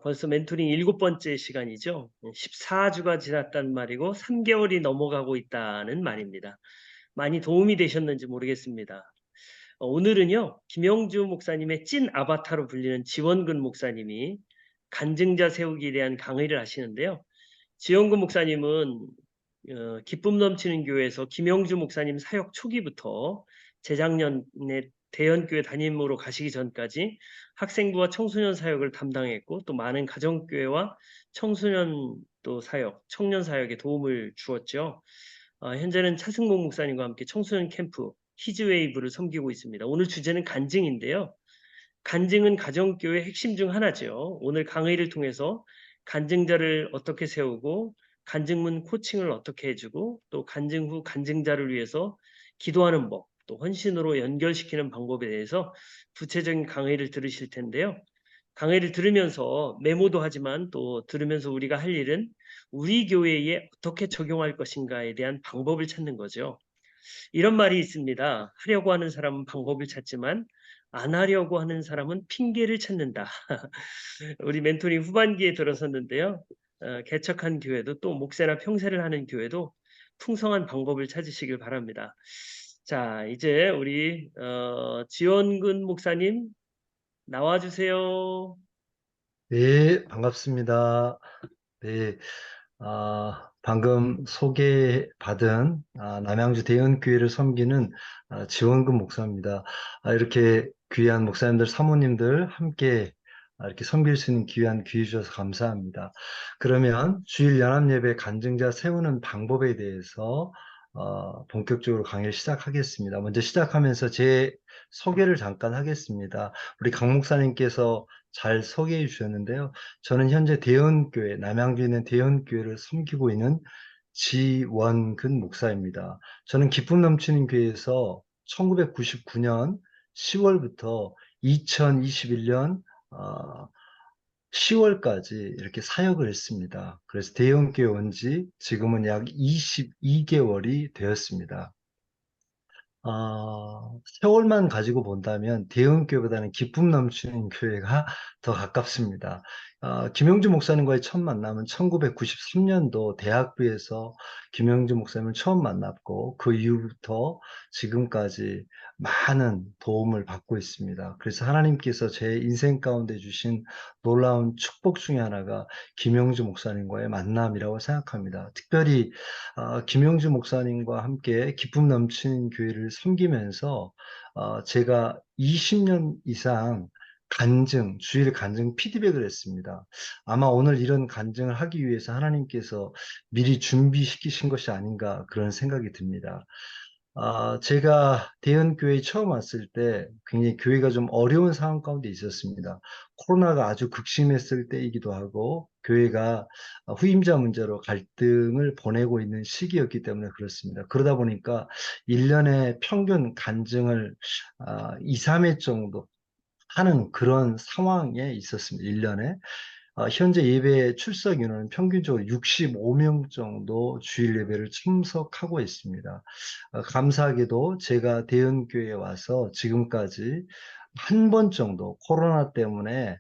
벌써 멘토링 7번째 시간이죠. 14주가 지났단 말이고 3개월이 넘어가고 있다는 말입니다. 많이 도움이 되셨는지 모르겠습니다. 오늘은요. 김영주 목사님의 찐 아바타로 불리는 지원근 목사님이 간증자 세우기에 대한 강의를 하시는데요. 지원근 목사님은 기쁨 넘치는 교회에서 김영주 목사님 사역 초기부터 재작년에 대연교회 담임으로 가시기 전까지 학생부와 청소년 사역을 담당했고, 또 많은 가정교회와 청소년 또 사역, 청년 사역에 도움을 주었죠. 현재는 차승목 목사님과 함께 청소년 캠프 히즈웨이브를 섬기고 있습니다. 오늘 주제는 간증인데요. 간증은 가정교회의 핵심 중 하나죠. 오늘 강의를 통해서 간증자를 어떻게 세우고, 간증문 코칭을 어떻게 해주고, 또 간증 후 간증자를 위해서 기도하는 법, 또 헌신으로 연결시키는 방법에 대해서 구체적인 강의를 들으실 텐데요. 강의를 들으면서 메모도 하지만, 또 들으면서 우리가 할 일은 우리 교회에 어떻게 적용할 것인가에 대한 방법을 찾는 거죠. 이런 말이 있습니다. 하려고 하는 사람은 방법을 찾지만 안 하려고 하는 사람은 핑계를 찾는다. 우리 멘토링 후반기에 들어섰는데요. 개척한 교회도, 또 목회나 평세를 하는 교회도 풍성한 방법을 찾으시길 바랍니다. 자, 이제 우리 지원근 목사님 나와주세요. 네, 반갑습니다. 네, 방금 소개받은 남양주 대연교회를 섬기는 지원근 목사입니다. 이렇게 귀한 목사님들, 사모님들 함께 이렇게 섬길 수 있는 귀한 기회 주셔서 감사합니다. 그러면 주일 연합예배 간증자 세우는 방법에 대해서 본격적으로 강의를 시작하겠습니다. 먼저 시작하면서 제 소개를 잠깐 하겠습니다. 우리 강 목사님께서 잘 소개해 주셨는데요. 저는 현재 대연교회, 남양주에 있는 대연교회를 섬기고 있는 지원근 목사입니다. 저는 기쁨 넘치는 교회에서 1999년 10월부터 2021년 10월까지 이렇게 사역을 했습니다. 그래서 대연교회 온 지 지금은 약 22개월이 되었습니다. 세월만 가지고 본다면 대형교회보다는 기쁨 넘치는 교회가 더 가깝습니다. 김영주 목사님과의 첫 만남은 1993년도 대학부에서 김영주 목사님을 처음 만났고 그 이후부터 지금까지 많은 도움을 받고 있습니다. 그래서 하나님께서 제 인생 가운데 주신 놀라운 축복 중에 하나가 김영주 목사님과의 만남이라고 생각합니다. 특별히 김영주 목사님과 함께 기쁨 넘치는 교회를 섬기면서 제가 20년 이상 주일 간증 피드백을 했습니다. 아마 오늘 이런 간증을 하기 위해서 하나님께서 미리 준비시키신 것이 아닌가 그런 생각이 듭니다. 제가 대연교회에 처음 왔을 때 굉장히 교회가 좀 어려운 상황 가운데 있었습니다. 코로나가 아주 극심했을 때이기도 하고 교회가 후임자 문제로 갈등을 보내고 있는 시기였기 때문에 그렇습니다. 그러다 보니까 1년에 평균 간증을 2, 3회 정도 하는 그런 상황에 있었습니다. 1년에. 현재 예배 출석 인원은 평균적으로 65명 정도 주일 예배를 참석하고 있습니다. 감사하게도 제가 대연교회에 와서 지금까지 한 번 정도 코로나 때문에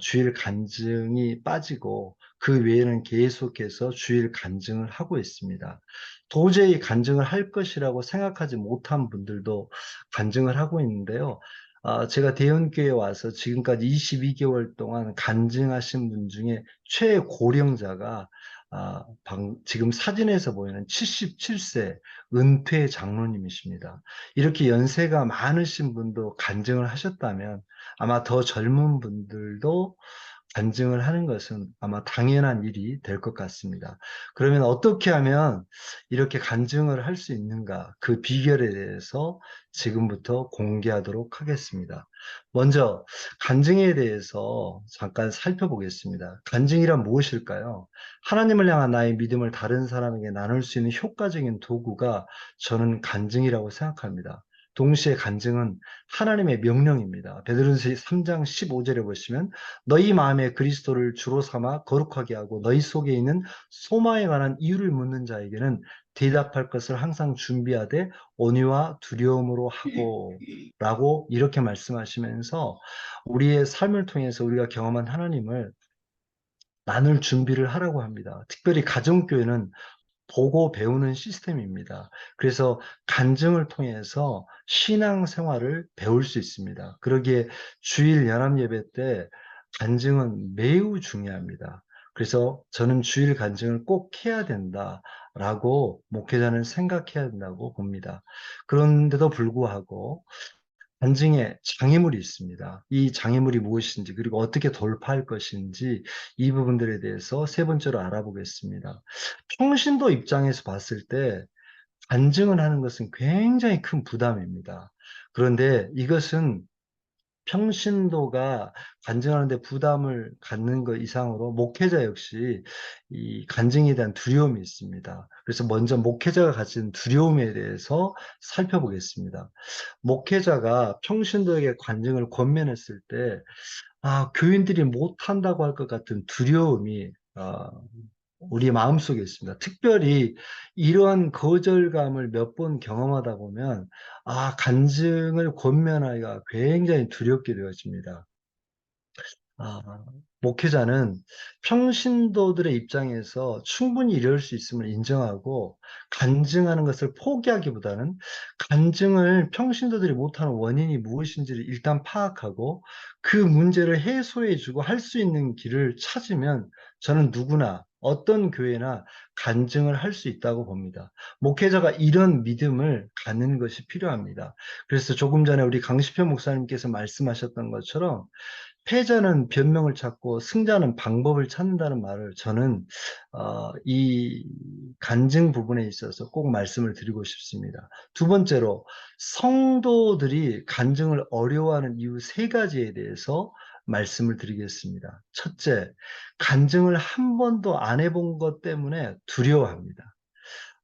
주일 간증이 빠지고 그 외에는 계속해서 주일 간증을 하고 있습니다. 도저히 간증을 할 것이라고 생각하지 못한 분들도 간증을 하고 있는데요. 제가 대연교회에 와서 지금까지 22개월 동안 간증하신 분 중에 최고령자가 지금 사진에서 보이는 77세 은퇴 장로님이십니다. 이렇게 연세가 많으신 분도 간증을 하셨다면 아마 더 젊은 분들도 간증을 하는 것은 아마 당연한 일이 될 것 같습니다. 그러면 어떻게 하면 이렇게 간증을 할 수 있는가? 그 비결에 대해서 지금부터 공개하도록 하겠습니다. 먼저 간증에 대해서 잠깐 살펴보겠습니다. 간증이란 무엇일까요? 하나님을 향한 나의 믿음을 다른 사람에게 나눌 수 있는 효과적인 도구가 저는 간증이라고 생각합니다. 동시에 간증은 하나님의 명령입니다. 베드로전서 3장 15절에 보시면 너희 마음에 그리스도를 주로 삼아 거룩하게 하고 너희 속에 있는 소망에 관한 이유를 묻는 자에게는 대답할 것을 항상 준비하되 온유와 두려움으로 하고 라고 이렇게 말씀하시면서 우리의 삶을 통해서 우리가 경험한 하나님을 나눌 준비를 하라고 합니다. 특별히 가정교회는 보고 배우는 시스템입니다. 그래서 간증을 통해서 신앙생활을 배울 수 있습니다. 그러기에 주일 연합 예배 때 간증은 매우 중요합니다. 그래서 저는 주일 간증을 꼭 해야 된다라고 목회자는 생각해야 된다고 봅니다. 그런데도 불구하고 간증에 장애물이 있습니다. 이 장애물이 무엇인지, 그리고 어떻게 돌파할 것인지, 이 부분들에 대해서 세 번째로 알아보겠습니다. 평신도 입장에서 봤을 때 간증을 하는 것은 굉장히 큰 부담입니다. 그런데 이것은 평신도가 간증하는데 부담을 갖는 것 이상으로 목회자 역시 이 간증에 대한 두려움이 있습니다. 그래서 먼저 목회자가 가진 두려움에 대해서 살펴보겠습니다. 목회자가 평신도에게 간증을 권면했을 때, 교인들이 못한다고 할 것 같은 두려움이 우리 마음속에 있습니다. 특별히 이러한 거절감을 몇 번 경험하다 보면, 간증을 권면하기가 굉장히 두렵게 되어집니다. 아, 목회자는 평신도들의 입장에서 충분히 이럴 수 있음을 인정하고 간증하는 것을 포기하기보다는 간증을 평신도들이 못하는 원인이 무엇인지를 일단 파악하고 그 문제를 해소해주고 할 수 있는 길을 찾으면 저는 누구나 어떤 교회나 간증을 할 수 있다고 봅니다. 목회자가 이런 믿음을 갖는 것이 필요합니다. 그래서 조금 전에 우리 강시편 목사님께서 말씀하셨던 것처럼 패자는 변명을 찾고 승자는 방법을 찾는다는 말을 저는 이 간증 부분에 있어서 꼭 말씀을 드리고 싶습니다. 두 번째로 성도들이 간증을 어려워하는 이유 세 가지에 대해서 말씀을 드리겠습니다. 첫째, 간증을 한 번도 안 해본 것 때문에 두려워합니다.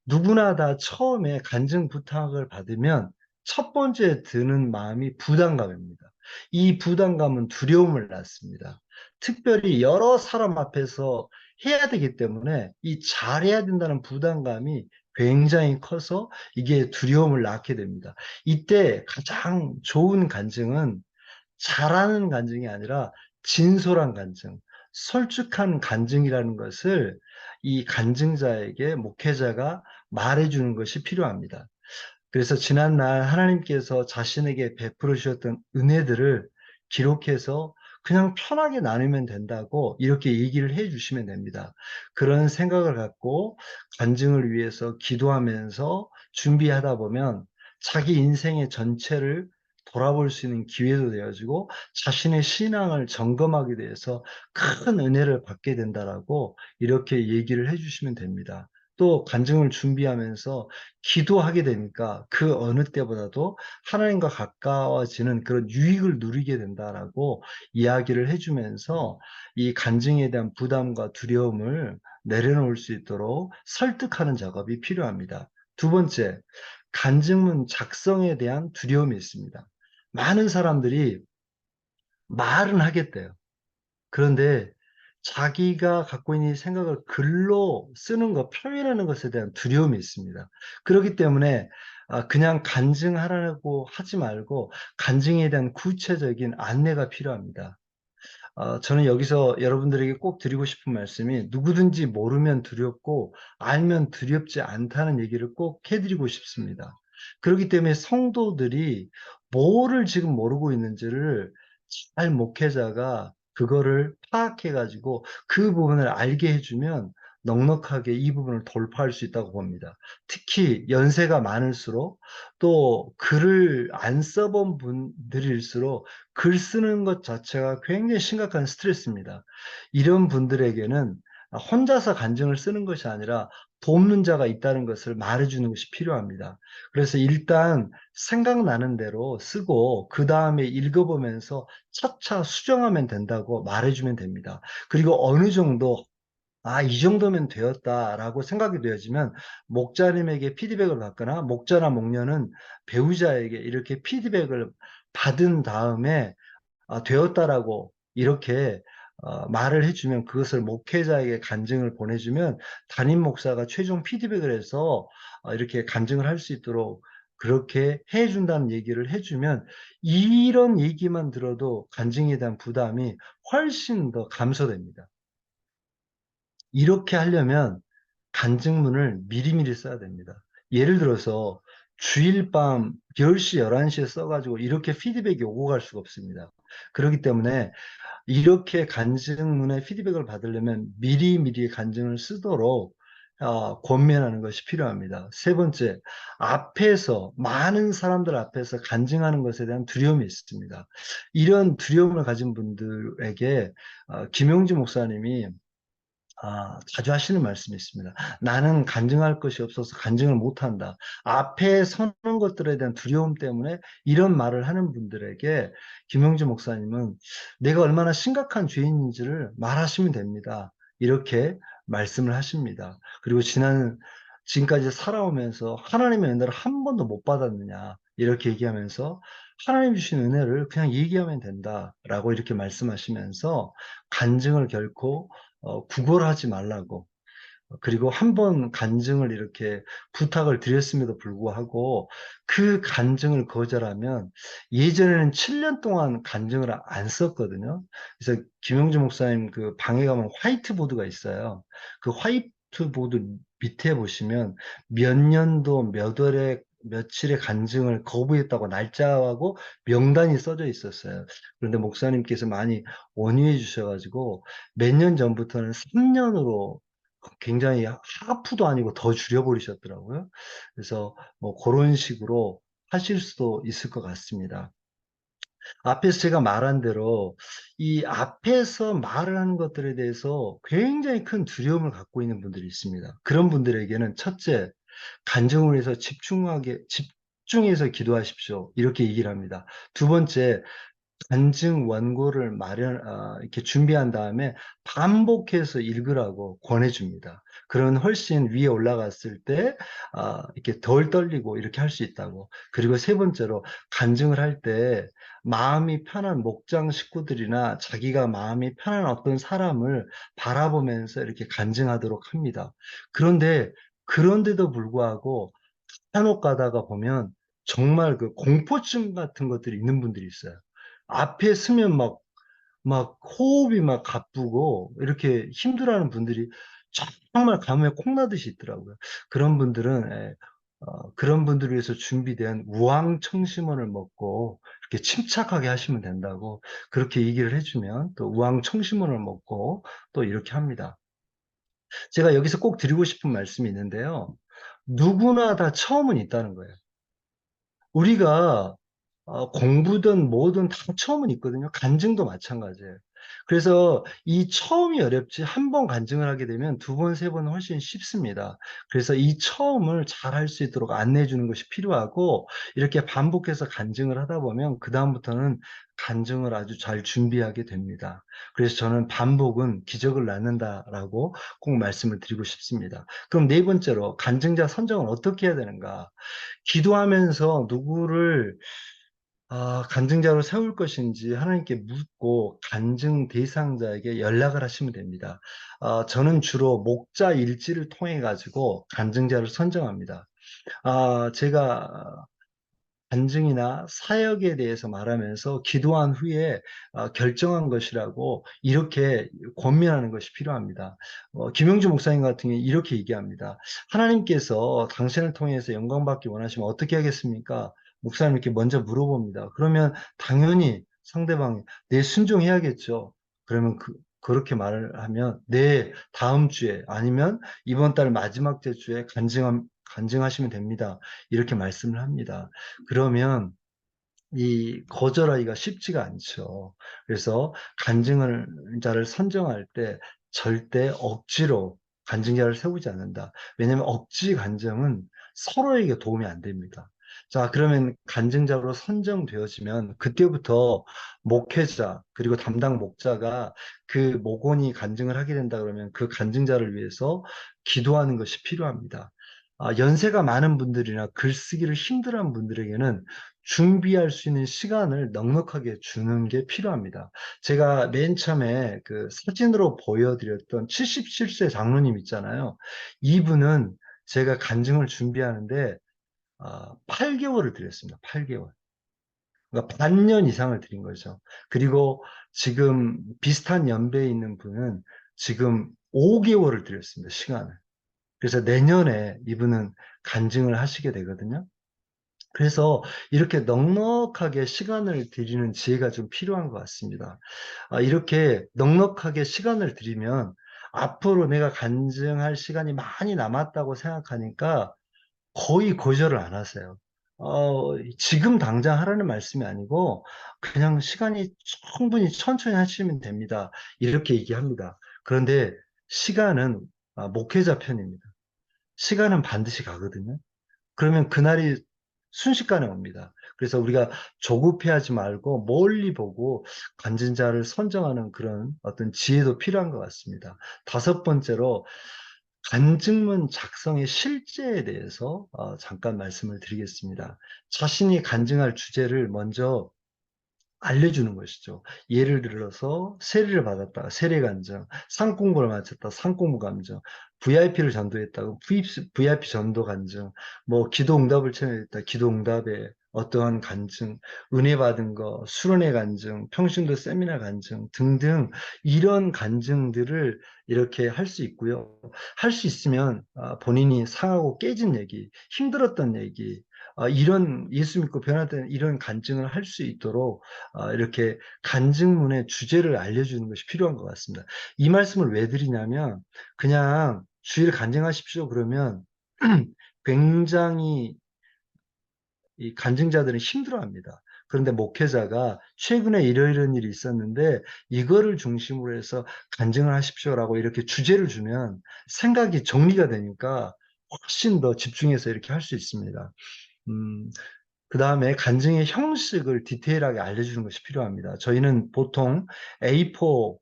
누구나 다 처음에 간증 부탁을 받으면 첫 번째 드는 마음이 부담감입니다. 이 부담감은 두려움을 낳습니다. 특별히 여러 사람 앞에서 해야 되기 때문에 이 잘해야 된다는 부담감이 굉장히 커서 이게 두려움을 낳게 됩니다. 이때 가장 좋은 간증은 잘하는 간증이 아니라 진솔한 간증, 솔직한 간증이라는 것을 이 간증자에게 목회자가 말해주는 것이 필요합니다. 그래서 지난날 하나님께서 자신에게 베풀어 주셨던 은혜들을 기록해서 그냥 편하게 나누면 된다고 이렇게 얘기를 해 주시면 됩니다. 그런 생각을 갖고 간증을 위해서 기도하면서 준비하다 보면 자기 인생의 전체를 돌아볼 수 있는 기회도 되어지고 자신의 신앙을 점검하게 돼서 큰 은혜를 받게 된다라고 이렇게 얘기를 해 주시면 됩니다. 또 간증을 준비하면서 기도하게 되니까 그 어느 때보다도 하나님과 가까워지는 그런 유익을 누리게 된다라고 이야기를 해주면서 이 간증에 대한 부담과 두려움을 내려놓을 수 있도록 설득하는 작업이 필요합니다. 두 번째, 간증문 작성에 대한 두려움이 있습니다. 많은 사람들이 말은 하겠대요. 그런데 자기가 갖고 있는 생각을 글로 쓰는 것, 표현하는 것에 대한 두려움이 있습니다. 그렇기 때문에 그냥 간증하라고 하지 말고 간증에 대한 구체적인 안내가 필요합니다. 저는 여기서 여러분들에게 꼭 드리고 싶은 말씀이 누구든지 모르면 두렵고 알면 두렵지 않다는 얘기를 꼭 해드리고 싶습니다. 그렇기 때문에 성도들이 뭐를 지금 모르고 있는지를 잘 목회자가 그거를 파악해가지고 그 부분을 알게 해주면 넉넉하게 이 부분을 돌파할 수 있다고 봅니다. 특히 연세가 많을수록 또 글을 안 써본 분들일수록 글 쓰는 것 자체가 굉장히 심각한 스트레스입니다. 이런 분들에게는 혼자서 간증을 쓰는 것이 아니라 돕는 자가 있다는 것을 말해주는 것이 필요합니다. 그래서 일단 생각나는 대로 쓰고 그 다음에 읽어보면서 차차 수정하면 된다고 말해주면 됩니다. 그리고 어느 정도 이 정도면 되었다라고 생각이 되어지면 목자님에게 피드백을 받거나 목자나 목녀는 배우자에게 이렇게 피드백을 받은 다음에 되었다라고 이렇게 말을 해주면 그것을 목회자에게 간증을 보내주면 담임 목사가 최종 피드백을 해서 이렇게 간증을 할 수 있도록 그렇게 해준다는 얘기를 해주면 이런 얘기만 들어도 간증에 대한 부담이 훨씬 더 감소됩니다. 이렇게 하려면 간증문을 미리미리 써야 됩니다. 예를 들어서 주일 밤 10시, 11시에 써가지고 이렇게 피드백이 오고 갈 수가 없습니다. 그렇기 때문에 이렇게 간증문의 피드백을 받으려면 미리미리 간증을 쓰도록 권면하는 것이 필요합니다. 세 번째, 앞에서, 많은 사람들 앞에서 간증하는 것에 대한 두려움이 있습니다. 이런 두려움을 가진 분들에게 김용지 목사님이 자주 하시는 말씀이 있습니다. 나는 간증할 것이 없어서 간증을 못한다. 앞에 서는 것들에 대한 두려움 때문에 이런 말을 하는 분들에게 김영주 목사님은 내가 얼마나 심각한 죄인인지를 말하시면 됩니다. 이렇게 말씀을 하십니다. 그리고 지금까지 살아오면서 하나님의 은혜를 한 번도 못 받았느냐. 이렇게 얘기하면서 하나님 주신 은혜를 그냥 얘기하면 된다라고 이렇게 말씀하시면서 간증을 결코 구걸하지 말라고. 그리고 한 번 간증을 이렇게 부탁을 드렸음에도 불구하고 그 간증을 거절하면 예전에는 7년 동안 간증을 안 썼거든요. 그래서 김영주 목사님 그 방에 가면 화이트보드가 있어요. 그 화이트보드 밑에 보시면 몇 년도 몇 월에 며칠의 간증을 거부했다고 날짜하고 명단이 써져 있었어요. 그런데 목사님께서 많이 원유해 주셔가지고 몇 년 전부터는 3년으로 굉장히 하프도 아니고 더 줄여버리셨더라고요. 그래서 뭐 그런 식으로 하실 수도 있을 것 같습니다. 앞에서 제가 말한 대로 이 앞에서 말을 하는 것들에 대해서 굉장히 큰 두려움을 갖고 있는 분들이 있습니다. 그런 분들에게는 첫째, 간증을 해서 집중해서 기도하십시오. 이렇게 얘기를 합니다. 두 번째, 간증 원고를 이렇게 준비한 다음에 반복해서 읽으라고 권해줍니다. 그런 훨씬 위에 올라갔을 때, 이렇게 덜 떨리고 이렇게 할 수 있다고. 그리고 세 번째로, 간증을 할 때 마음이 편한 목장 식구들이나 자기가 마음이 편한 어떤 사람을 바라보면서 이렇게 간증하도록 합니다. 그런데도 불구하고 간혹 가다가 보면 정말 그 공포증 같은 것들이 있는 분들이 있어요. 앞에 서면 막 호흡이 막 가쁘고 이렇게 힘들어하는 분들이 정말 가뭄에 콩나듯이 있더라고요. 그런 분들은 그런 분들을 위해서 준비된 우황청심원을 먹고 이렇게 침착하게 하시면 된다고 그렇게 얘기를 해주면 또 우황청심원을 먹고 또 이렇게 합니다. 제가 여기서 꼭 드리고 싶은 말씀이 있는데요. 누구나 다 처음은 있다는 거예요. 우리가 공부든 뭐든 다 처음은 있거든요. 간증도 마찬가지예요. 그래서 이 처음이 어렵지 한 번 간증을 하게 되면 두 번, 세 번은 훨씬 쉽습니다. 그래서 이 처음을 잘 할 수 있도록 안내해 주는 것이 필요하고 이렇게 반복해서 간증을 하다 보면 그다음부터는 간증을 아주 잘 준비하게 됩니다. 그래서 저는 반복은 기적을 낳는다라고 꼭 말씀을 드리고 싶습니다. 그럼 네 번째로 간증자 선정은 어떻게 해야 되는가? 기도하면서 누구를 간증자로 세울 것인지 하나님께 묻고 간증 대상자에게 연락을 하시면 됩니다. 저는 주로 목자 일지를 통해 가지고 간증자를 선정합니다. 제가 간증이나 사역에 대해서 말하면서 기도한 후에 결정한 것이라고 이렇게 권면하는 것이 필요합니다. 김영주 목사님 같은 경우에 이렇게 얘기합니다. 하나님께서 당신을 통해서 영광 받기 원하시면 어떻게 하겠습니까? 목사님께 먼저 물어봅니다. 그러면 당연히 상대방이 네, 순종해야겠죠. 그러면 그렇게 말을 하면 네, 다음 주에 아니면 이번 달 마지막 주에 간증하시면 됩니다. 이렇게 말씀을 합니다. 그러면 이 거절하기가 쉽지가 않죠. 그래서 간증자를 선정할 때 절대 억지로 간증자를 세우지 않는다. 왜냐하면 억지 간증은 서로에게 도움이 안 됩니다. 자, 그러면 간증자로 선정되어지면 그때부터 목회자 그리고 담당 목자가 그 목원이 간증을 하게 된다 그러면 그 간증자를 위해서 기도하는 것이 필요합니다. 연세가 많은 분들이나 글쓰기를 힘들어하는 분들에게는 준비할 수 있는 시간을 넉넉하게 주는 게 필요합니다. 제가 맨 처음에 그 사진으로 보여드렸던 77세 장로님 있잖아요. 이분은 제가 간증을 준비하는데 8개월을 드렸습니다. 8개월. 그러니까 반년 이상을 드린 거죠. 그리고 지금 비슷한 연배에 있는 분은 지금 5개월을 드렸습니다, 시간을. 그래서 내년에 이분은 간증을 하시게 되거든요. 그래서 이렇게 넉넉하게 시간을 드리는 지혜가 좀 필요한 것 같습니다. 이렇게 넉넉하게 시간을 드리면 앞으로 내가 간증할 시간이 많이 남았다고 생각하니까 거의 거절을 안 하세요. 지금 당장 하라는 말씀이 아니고 그냥 시간이 충분히 천천히 하시면 됩니다. 이렇게 얘기합니다. 그런데 시간은 목회자 편입니다. 시간은 반드시 가거든요. 그러면 그날이 순식간에 옵니다. 그래서 우리가 조급해하지 말고 멀리 보고 간증자를 선정하는 그런 어떤 지혜도 필요한 것 같습니다. 다섯 번째로 간증문 작성의 실제에 대해서 잠깐 말씀을 드리겠습니다. 자신이 간증할 주제를 먼저 알려주는 것이죠. 예를 들어서 세례를 받았다. 세례 간증, 상공부를 마쳤다. 상공부 간증, VIP를 전도했다. VIP 전도 간증, 뭐 기도 응답을 체험했다. 기도 응답에 어떠한 간증, 은혜 받은 거, 수련회 간증, 평신도 세미나 간증 등등 이런 간증들을 이렇게 할 수 있고요. 할 수 있으면 본인이 상하고 깨진 얘기, 힘들었던 얘기, 이런 예수 믿고 변화된 이런 간증을 할 수 있도록 이렇게 간증문의 주제를 알려주는 것이 필요한 것 같습니다. 이 말씀을 왜 드리냐면 그냥 주일 간증하십시오 그러면 굉장히 이 간증자들은 힘들어합니다. 그런데 목회자가 최근에 이러이러한 일이 있었는데 이거를 중심으로 해서 간증을 하십시오라고 이렇게 주제를 주면 생각이 정리가 되니까 훨씬 더 집중해서 이렇게 할 수 있습니다. 음, 그 다음에 간증의 형식을 디테일하게 알려주는 것이 필요합니다. 저희는 보통 A4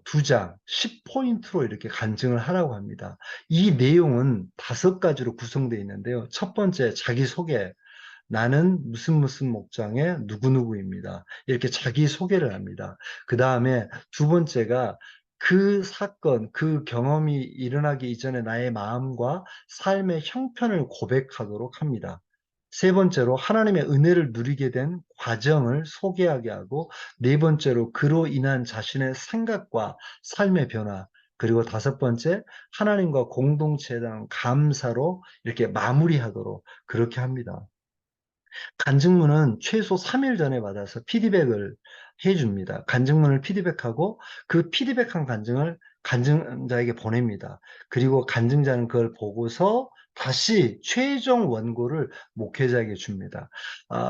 2장, 10포인트로 이렇게 간증을 하라고 합니다. 이 내용은 5가지로 구성되어 있는데요. 첫 번째, 자기소개. 나는 무슨 무슨 목장의 누구누구입니다. 이렇게 자기소개를 합니다. 그 다음에 두 번째가 그 사건, 그 경험이 일어나기 이전에 나의 마음과 삶의 형편을 고백하도록 합니다. 세 번째로 하나님의 은혜를 누리게 된 과정을 소개하게 하고 네 번째로 그로 인한 자신의 생각과 삶의 변화 그리고 다섯 번째 하나님과 공동체에 대한 감사로 이렇게 마무리하도록 그렇게 합니다. 간증문은 최소 3일 전에 받아서 피드백을 해줍니다. 간증문을 피드백하고 그 피드백한 간증을 간증자에게 보냅니다. 그리고 간증자는 그걸 보고서 다시 최종 원고를 목회자에게 줍니다.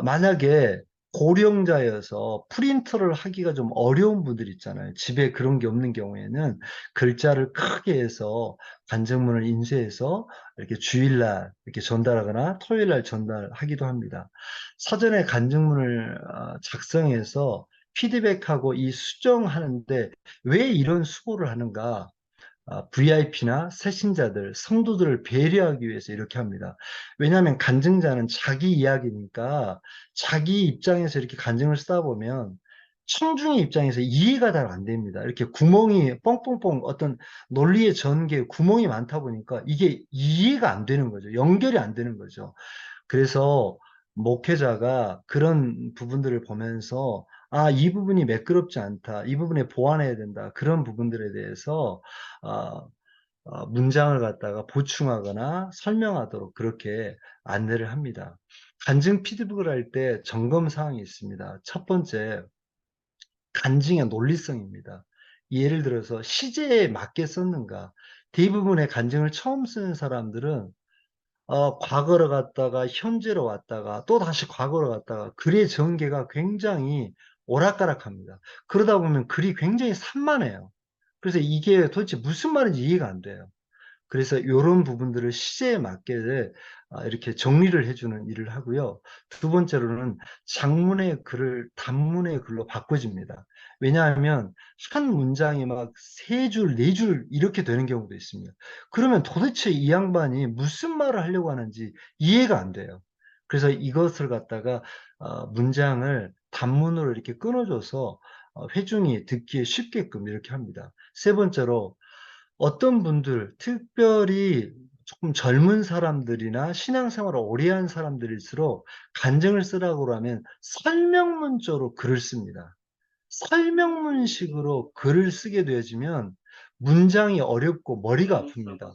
만약에 고령자여서 프린터를 하기가 좀 어려운 분들 있잖아요. 집에 그런 게 없는 경우에는 글자를 크게 해서 간증문을 인쇄해서 이렇게 주일날 이렇게 전달하거나 토요일날 전달하기도 합니다. 사전에 간증문을 작성해서 피드백하고 이 수정하는데 왜 이런 수고를 하는가? VIP나 새신자들, 성도들을 배려하기 위해서 이렇게 합니다. 왜냐하면 간증자는 자기 이야기니까 자기 입장에서 이렇게 간증을 쓰다 보면 청중의 입장에서 이해가 잘 안 됩니다. 이렇게 구멍이 뻥뻥뻥 어떤 논리의 전개에 구멍이 많다 보니까 이게 이해가 안 되는 거죠. 연결이 안 되는 거죠. 그래서 목회자가 그런 부분들을 보면서 이 부분이 매끄럽지 않다. 이 부분에 보완해야 된다. 그런 부분들에 대해서 아, 문장을 갖다가 보충하거나 설명하도록 그렇게 안내를 합니다. 간증 피드백을 할 때 점검 사항이 있습니다. 첫 번째, 간증의 논리성입니다. 예를 들어서 시제에 맞게 썼는가. 대부분의 간증을 처음 쓰는 사람들은 과거로 갔다가 현재로 왔다가 또 다시 과거로 갔다가 글의 전개가 굉장히 오락가락합니다. 그러다 보면 글이 굉장히 산만해요. 그래서 이게 도대체 무슨 말인지 이해가 안 돼요. 그래서 이런 부분들을 시제에 맞게 이렇게 정리를 해주는 일을 하고요. 두 번째로는 장문의 글을 단문의 글로 바꿔줍니다. 왜냐하면 한 문장이 막 세 줄, 네 줄 이렇게 되는 경우도 있습니다. 그러면 도대체 이 양반이 무슨 말을 하려고 하는지 이해가 안 돼요. 그래서 이것을 갖다가 문장을 단문으로 이렇게 끊어줘서 회중이 듣기에 쉽게끔 이렇게 합니다. 세 번째로 어떤 분들, 특별히 조금 젊은 사람들이나 신앙생활을 오래 한 사람들일수록 간증을 쓰라고 하면 설명문조로 글을 씁니다. 설명문식으로 글을 쓰게 되어지면 문장이 어렵고 머리가 아픕니다.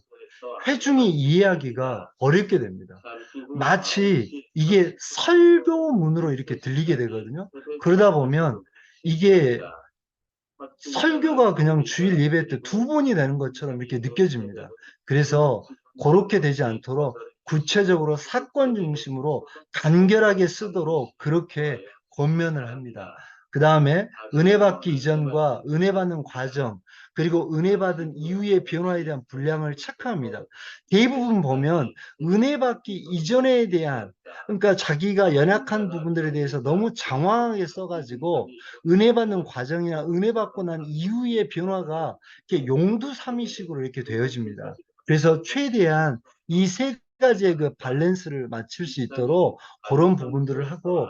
회중이 이해하기가 어렵게 됩니다. 마치 이게 설교문으로 이렇게 들리게 되거든요. 그러다 보면 이게 설교가 그냥 주일 예배 때 두 번이 되는 것처럼 이렇게 느껴집니다. 그래서 그렇게 되지 않도록 구체적으로 사건 중심으로 간결하게 쓰도록 그렇게 권면을 합니다. 그 다음에 은혜 받기 이전과 은혜 받는 과정, 그리고 은혜 받은 이후의 변화에 대한 분량을 체크합니다. 대부분 보면 은혜 받기 이전에 대한, 그러니까 자기가 연약한 부분들에 대해서 너무 장황하게 써가지고 은혜 받는 과정이나 은혜 받고 난 이후의 변화가 이렇게 용두사미식으로 이렇게 되어집니다. 그래서 최대한 이 세 가지의 그 밸런스를 맞출 수 있도록 그런 부분들을 하고,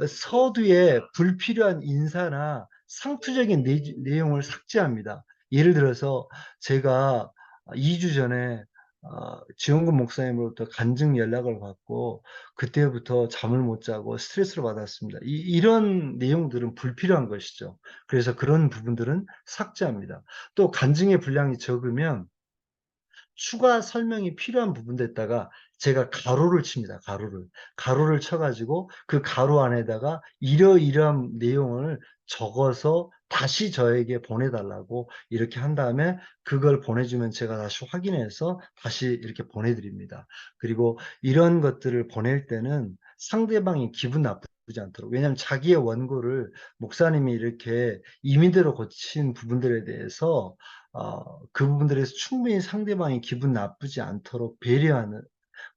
서두에 불필요한 인사나 상투적인 내용을 삭제합니다. 예를 들어서 제가 2주 전에 지원금 목사님으로부터 간증 연락을 받고 그때부터 잠을 못 자고 스트레스를 받았습니다. 이런 내용들은 불필요한 것이죠. 그래서 그런 부분들은 삭제합니다. 또 간증의 분량이 적으면 추가 설명이 필요한 부분에다가 제가 가로를 칩니다. 가로를 쳐가지고 그 가로 안에다가 이러이러한 내용을 적어서 다시 저에게 보내달라고 이렇게 한 다음에 그걸 보내주면 제가 다시 확인해서 다시 이렇게 보내드립니다. 그리고 이런 것들을 보낼 때는 상대방이 기분 나쁘지 않도록, 왜냐하면 자기의 원고를 목사님이 이렇게 임의대로 고친 부분들에 대해서 그 부분들에서 충분히 상대방이 기분 나쁘지 않도록 배려하는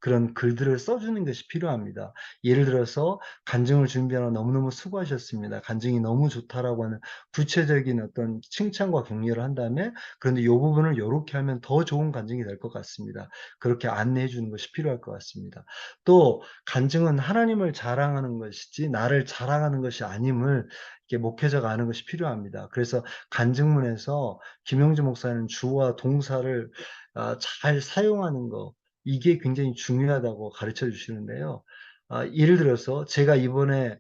그런 글들을 써주는 것이 필요합니다. 예를 들어서 간증을 준비하러 너무너무 수고하셨습니다. 간증이 너무 좋다라고 하는 구체적인 어떤 칭찬과 격려를 한 다음에, 그런데 이 부분을 이렇게 하면 더 좋은 간증이 될 것 같습니다. 그렇게 안내해 주는 것이 필요할 것 같습니다. 또 간증은 하나님을 자랑하는 것이지 나를 자랑하는 것이 아님을 이렇게 목회자가 아는 것이 필요합니다. 그래서 간증문에서 김영주 목사는 주어와 동사를 잘 사용하는 거, 이게 굉장히 중요하다고 가르쳐 주시는데요. 예를 들어서 제가 이번에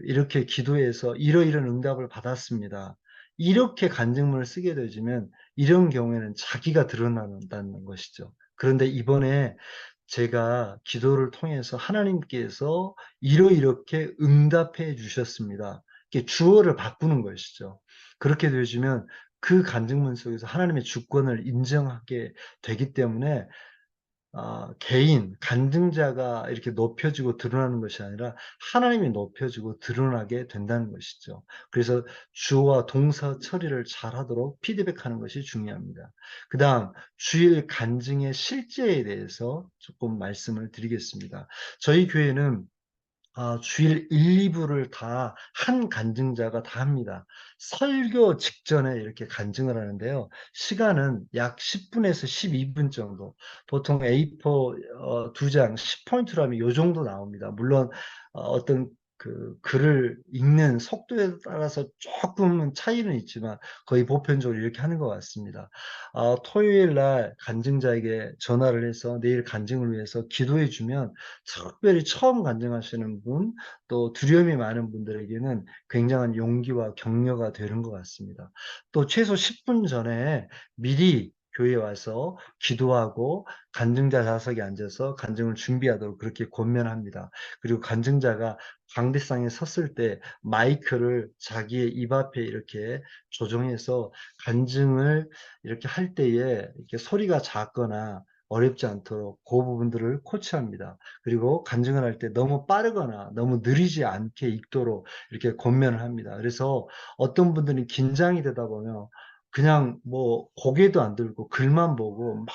이렇게 기도해서 이러이런 응답을 받았습니다. 이렇게 간증문을 쓰게 되면 이런 경우에는 자기가 드러난다는 것이죠. 그런데 이번에 제가 기도를 통해서 하나님께서 이렇게 응답해 주셨습니다. 이렇게 주어를 바꾸는 것이죠. 그렇게 되어지면 그 간증문 속에서 하나님의 주권을 인정하게 되기 때문에 개인, 간증자가 이렇게 높여지고 드러나는 것이 아니라 하나님이 높여지고 드러나게 된다는 것이죠. 그래서 주어와 동사 처리를 잘 하도록 피드백하는 것이 중요합니다. 그 다음, 주일 간증의 실제에 대해서 조금 말씀을 드리겠습니다. 저희 교회는 주일 1, 2부를 다 한 간증자가 다 합니다. 설교 직전에 이렇게 간증을 하는데요. 시간은 약 10분에서 12분 정도. 보통 A4 2장 10포인트라면 요 정도 나옵니다. 물론 어떤 그 글을 읽는 속도에 따라서 조금은 차이는 있지만 거의 보편적으로 이렇게 하는 것 같습니다. 토요일 날 간증자에게 전화를 해서 내일 간증을 위해서 기도해 주면 특별히 처음 간증하시는 분, 또 두려움이 많은 분들에게는 굉장한 용기와 격려가 되는 것 같습니다. 또 최소 10분 전에 미리 교회에 와서 기도하고 간증자 좌석에 앉아서 간증을 준비하도록 그렇게 권면합니다. 그리고 간증자가 강대상에 섰을 때 마이크를 자기의 입 앞에 이렇게 조정해서 간증을 이렇게 할 때에 이렇게 소리가 작거나 어렵지 않도록 그 부분들을 코치합니다. 그리고 간증을 할 때 너무 빠르거나 너무 느리지 않게 읽도록 이렇게 권면을 합니다. 그래서 어떤 분들은 긴장이 되다 보면 그냥 뭐 고개도 안 들고 글만 보고 막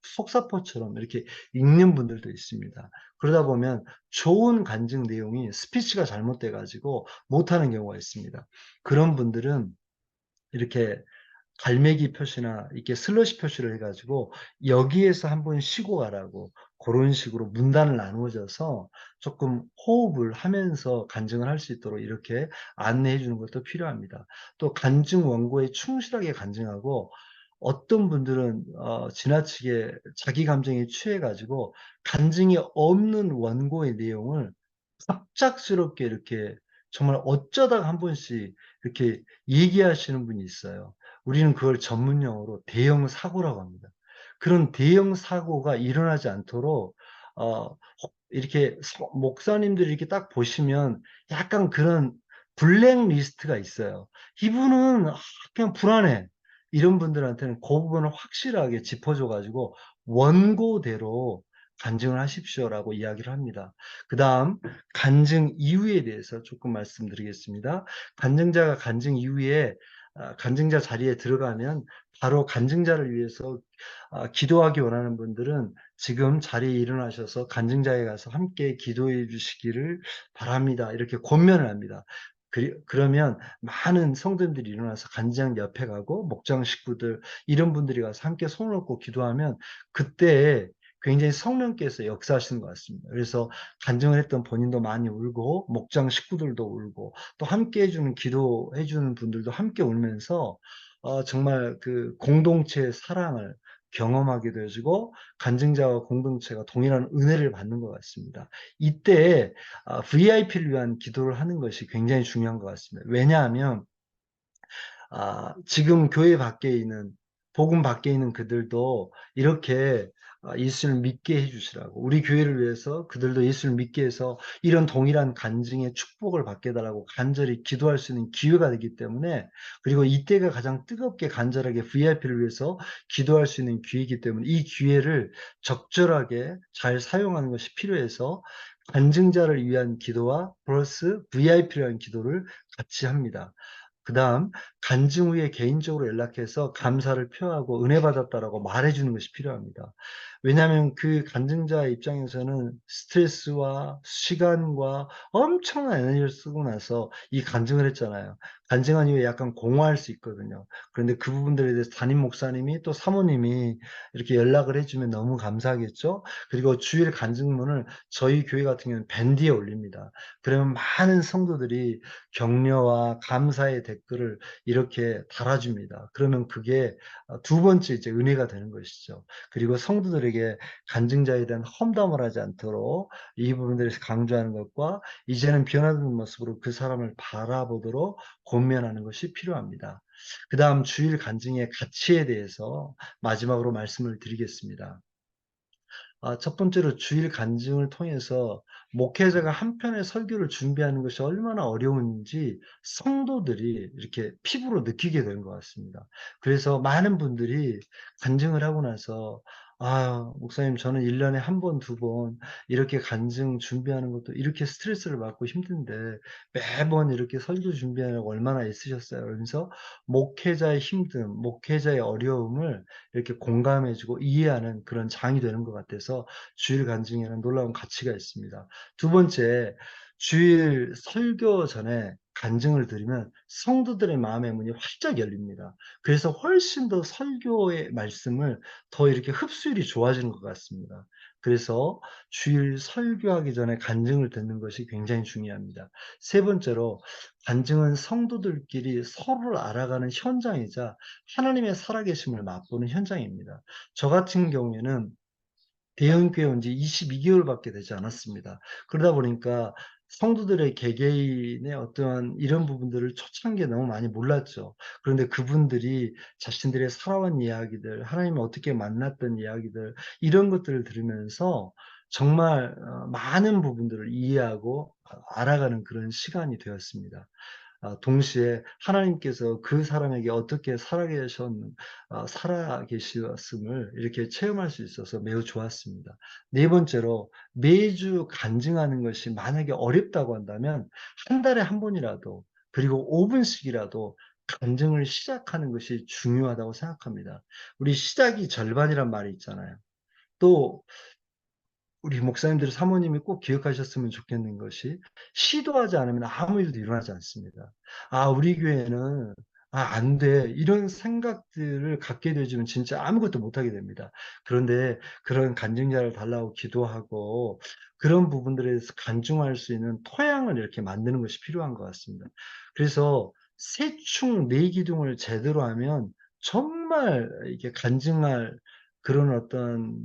속사포처럼 이렇게 읽는 분들도 있습니다. 그러다 보면 좋은 간증 내용이 스피치가 잘못돼 가지고 못하는 경우가 있습니다. 그런 분들은 이렇게 갈매기 표시나 이렇게 슬러시 표시를 해가지고 여기에서 한번 쉬고 가라고 그런 식으로 문단을 나누어져서 조금 호흡을 하면서 간증을 할 수 있도록 이렇게 안내해 주는 것도 필요합니다. 또 간증 원고에 충실하게 간증하고, 어떤 분들은 지나치게 자기 감정에 취해 가지고 간증이 없는 원고의 내용을 갑작스럽게 이렇게 정말 어쩌다가 한 번씩 이렇게 얘기하시는 분이 있어요. 우리는 그걸 전문용어로 대형 사고라고 합니다. 그런 대형 사고가 일어나지 않도록 이렇게 목사님들이 이렇게 딱 보시면 약간 그런 블랙리스트가 있어요. 이분은 그냥 불안해. 이런 분들한테는 그 부분을 확실하게 짚어줘 가지고 원고대로 간증을 하십시오라고 이야기를 합니다. 그다음 간증 이유에 대해서 조금 말씀드리겠습니다. 간증자가 간증 이후에 간증자 자리에 들어가면 바로 간증자를 위해서 기도하기 원하는 분들은 지금 자리에 일어나셔서 간증자에 가서 함께 기도해 주시기를 바랍니다. 이렇게 권면을 합니다. 그러면 많은 성도님들이 일어나서 간증장 옆에 가고 목장 식구들 이런 분들이 가서 함께 손을 얹고 기도하면 그때 굉장히 성령께서 역사하시는 것 같습니다. 그래서 간증을 했던 본인도 많이 울고 목장 식구들도 울고 또 함께 해주는 기도해 주는 분들도 함께 울면서 정말 그 공동체의 사랑을 경험하게 되어지고 간증자와 공동체가 동일한 은혜를 받는 것 같습니다. 이때 VIP를 위한 기도를 하는 것이 굉장히 중요한 것 같습니다. 왜냐하면 지금 교회 밖에 있는 복음 밖에 있는 그들도 이렇게 예수를 믿게 해 주시라고 우리 교회를 위해서 그들도 예수를 믿게 해서 이런 동일한 간증의 축복을 받게 해 달라고 간절히 기도할 수 있는 기회가 되기 때문에 그리고 이때가 가장 뜨겁게 간절하게 VIP를 위해서 기도할 수 있는 기회이기 때문에 이 기회를 적절하게 잘 사용하는 것이 필요해서 간증자를 위한 기도와 플러스 VIP를 위한 기도를 같이 합니다. 그다음 간증 후에 개인적으로 연락해서 감사를 표하고 은혜 받았다라고 말해 주는 것이 필요합니다. 왜냐하면 그 간증자 입장에서는 스트레스와 시간과 엄청난 에너지를 쓰고 나서 이 간증을 했잖아요. 간증한 이후에 약간 공허할 수 있거든요. 그런데 그 부분들에 대해서 담임 목사님이 또 사모님이 이렇게 연락을 해 주면 너무 감사하겠죠. 그리고 주일 간증문을 저희 교회 같은 경우는 밴드에 올립니다. 그러면 많은 성도들이 격려와 감사의 댓글을 이렇게 달아줍니다. 그러면 그게 두 번째 이제 은혜가 되는 것이죠. 그리고 성도들에게 간증자에 대한 험담을 하지 않도록 이 부분들에서 강조하는 것과 이제는 변화된 모습으로 그 사람을 바라보도록 권면하는 것이 필요합니다. 그다음 주일 간증의 가치에 대해서 마지막으로 말씀을 드리겠습니다. 첫 번째로 주일 간증을 통해서 목회자가 한 편의 설교를 준비하는 것이 얼마나 어려운지 성도들이 이렇게 피부로 느끼게 되는 것 같습니다. 그래서 많은 분들이 간증을 하고 나서 목사님 저는 1 년에 한 번, 두 번 이렇게 간증 준비하는 것도 이렇게 스트레스를 받고 힘든데 매번 이렇게 설교 준비하느라고 얼마나 애쓰셨어요." 그러면서 목회자의 힘듦, 목회자의 어려움을 이렇게 공감해 주고 이해하는 그런 장이 되는 것 같아서 주일 간증에는 놀라운 가치가 있습니다. 두 번째, 주일 설교 전에 간증을 드리면 성도들의 마음의 문이 활짝 열립니다. 그래서 훨씬 더 설교의 말씀을 더 이렇게 흡수율이 좋아지는 것 같습니다. 그래서 주일 설교하기 전에 간증을 듣는 것이 굉장히 중요합니다. 세 번째로 간증은 성도들끼리 서로를 알아가는 현장이자 하나님의 살아계심을 맛보는 현장입니다. 저 같은 경우에는 대형교회 온 지 22 개월밖에 되지 않았습니다. 그러다 보니까 성도들의 개개인의 어떠한 이런 부분들을 초창기에 너무 많이 몰랐죠. 그런데 그분들이 자신들의 살아온 이야기들, 하나님을 어떻게 만났던 이야기들 이런 것들을 들으면서 정말 많은 부분들을 이해하고 알아가는 그런 시간이 되었습니다. 동시에 하나님께서 그 사람에게 어떻게 살아계셨음을 이렇게 체험할 수 있어서 매우 좋았습니다. 네 번째로 매주 간증하는 것이 만약에 어렵다고 한다면 한 달에 한 번이라도 그리고 5 분씩이라도 간증을 시작하는 것이 중요하다고 생각합니다. 우리 시작이 절반이란 말이 있잖아요. 또 우리 목사님들 사모님이 꼭 기억하셨으면 좋겠는 것이 시도하지 않으면 아무 일도 일어나지 않습니다. '우리 교회는 안 돼.' 이런 생각들을 갖게 되지면 진짜 아무것도 못하게 됩니다. 그런데 그런 간증자를 달라고 기도하고 그런 부분들에서 간증할 수 있는 토양을 이렇게 만드는 것이 필요한 것 같습니다. 그래서 세충 네기둥을 제대로 하면 정말 이게 간증할 그런 어떤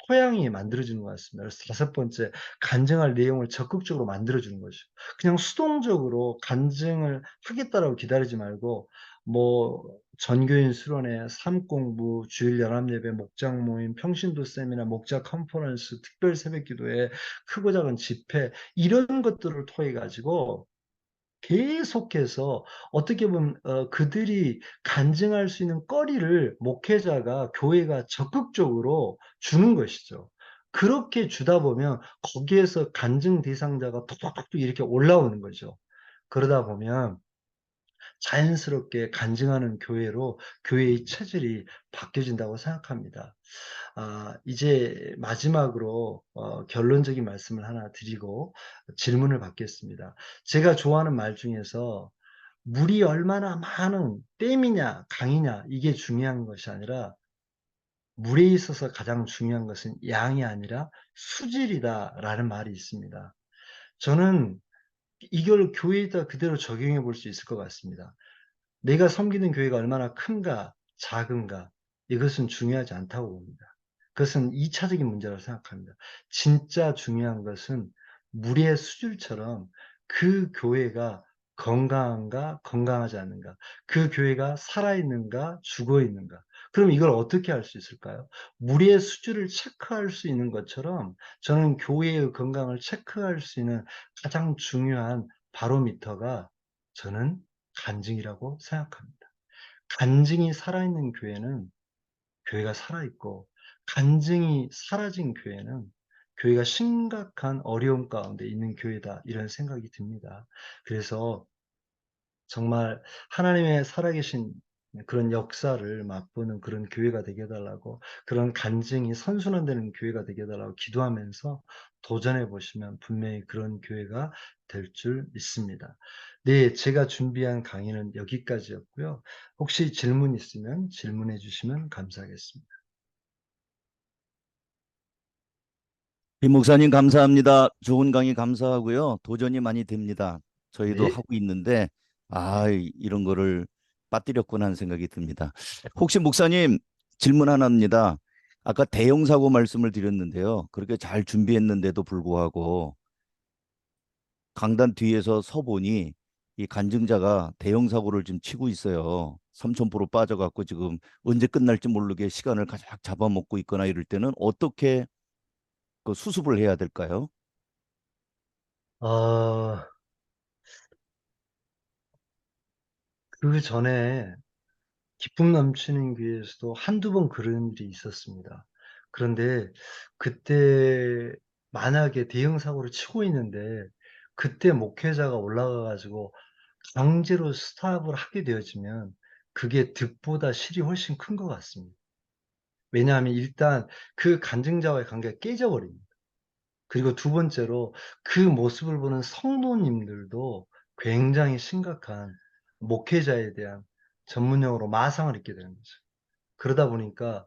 토양이 만들어지는 것 같습니다. 그래서 다섯 번째, 간증할 내용을 적극적으로 만들어 주는 거죠. 그냥 수동적으로 간증을 하겠다라고 기다리지 말고 뭐 전교인 수련회, 삶공부, 주일 연합예배, 목장 모임, 평신도 세미나, 목자 컨퍼런스, 특별 새벽기도회, 크고 작은 집회 이런 것들을 통해 가지고 계속해서 어떻게 보면 그들이 간증할 수 있는 거리를 목회자가 교회가 적극적으로 주는 것이죠. 그렇게 주다 보면 거기에서 간증 대상자가 톡톡톡 이렇게 올라오는 거죠. 그러다 보면 자연스럽게 간증하는 교회로 교회의 체질이 바뀌어진다고 생각합니다. 이제 마지막으로 결론적인 말씀을 하나 드리고 질문을 받겠습니다. 제가 좋아하는 말 중에서 물이 얼마나 많은 댐이냐 강이냐 이게 중요한 것이 아니라 물에 있어서 가장 중요한 것은 양이 아니라 수질이다라는 말이 있습니다. 저는 이걸 교회에다 그대로 적용해 볼 수 있을 것 같습니다. 내가 섬기는 교회가 얼마나 큰가 작은가 이것은 중요하지 않다고 봅니다. 그것은 2차적인 문제라고 생각합니다. 진짜 중요한 것은 물의 수질처럼 그 교회가 건강한가 건강하지 않은가, 그 교회가 살아있는가 죽어 있는가. 그럼 이걸 어떻게 할 수 있을까요? 물의 수질을 체크할 수 있는 것처럼 저는 교회의 건강을 체크할 수 있는 가장 중요한 바로미터가 저는 간증이라고 생각합니다. 간증이 살아있는 교회는 교회가 살아있고, 간증이 사라진 교회는 교회가 심각한 어려움 가운데 있는 교회다, 이런 생각이 듭니다. 그래서 정말 하나님의 살아계신 그런 역사를 맛보는 그런 교회가 되게 해달라고, 그런 간증이 선순환되는 교회가 되게 해달라고 기도하면서 도전해 보시면 분명히 그런 교회가 될 줄 믿습니다. 네, 제가 준비한 강의는 여기까지였고요. 혹시 질문 있으면 질문해 주시면 감사하겠습니다. 김 목사님 감사합니다. 좋은 강의 감사하고요. 도전이 많이 됩니다. 저희도 네. 하고 있는데 이런 거를 빠뜨렸구나 하는 생각이 듭니다. 혹시 목사님 질문 하나입니다. 아까 대형 사고 말씀을 드렸는데요. 그렇게 잘 준비했는데도 불구하고 강단 뒤에서 서 보니 이 간증자가 대형 사고를 지금 치고 있어요. 삼천포로 빠져갖고 지금 언제 끝날지 모르게 시간을 가작 잡아먹고 있거나 이럴 때는 어떻게 그 수습을 해야 될까요? 어, 그 전에 기쁨 넘치는 교회에서도 한두 번 그런 일이 있었습니다. 그런데 그때 만약에 대형 사고를 치고 있는데 그때 목회자가 올라가 가지고 강제로 스탑을 하게 되어지면 그게 득보다 실이 훨씬 큰 것 같습니다. 왜냐하면 일단 그 간증자와의 관계가 깨져 버립니다. 그리고 두 번째로 그 모습을 보는 성도님들도 굉장히 심각한 목회자에 대한 전문용어로 마상을 입게 되는 거죠. 그러다 보니까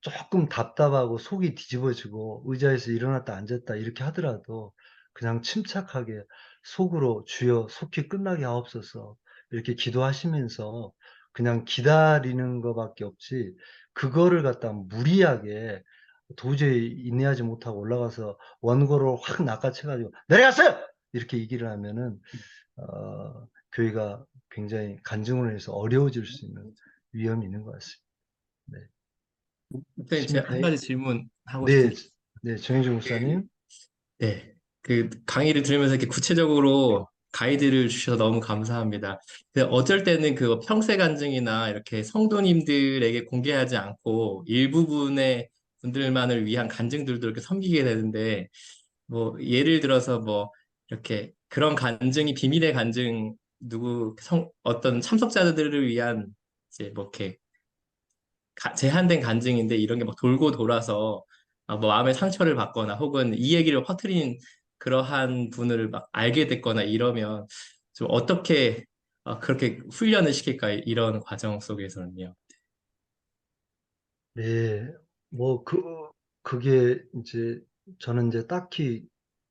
조금 답답하고 속이 뒤집어지고 의자에서 일어났다 앉았다 이렇게 하더라도 그냥 침착하게 속으로 "주여 속히 끝나게 하옵소서." 이렇게 기도하시면서 그냥 기다리는 거 밖에 없지, 그거를 갖다가 무리하게 도저히 인내하지 못하고 올라가서 원고를 확 낚아채 가지고 "내려갔어요!" 이렇게 얘기를 하면은 교회가 굉장히 간증으로 해서 어려워질 수 있는 위험이 있는 것 같습니다. 네. 목사님, 제가 한 심사에 가지 질문하고 네. 싶은 게, 네. 정혜주 그, 목사님. 네, 그 강의를 들으면서 이렇게 구체적으로 가이드를 주셔서 너무 감사합니다. 어쩔 때는 그 평세 간증이나 이렇게 성도님들에게 공개하지 않고 일부분의 분들만을 위한 간증들도 이렇게 섬기게 되는데, 뭐 예를 들어서 뭐 이렇게 그런 간증이 비밀의 간증, 어떤 참석자들을 위한 이제 뭐 이렇게 제한된 간증인데 이런 게 막 돌고 돌아서 뭐 마음의 상처를 받거나 혹은 이 얘기를 퍼뜨린 그러한 분을 막 알게 됐거나 이러면 좀 어떻게 그렇게 훈련을 시킬까, 이런 과정 속에서는요. 네. 뭐 그게 인제 저는 인제 딱히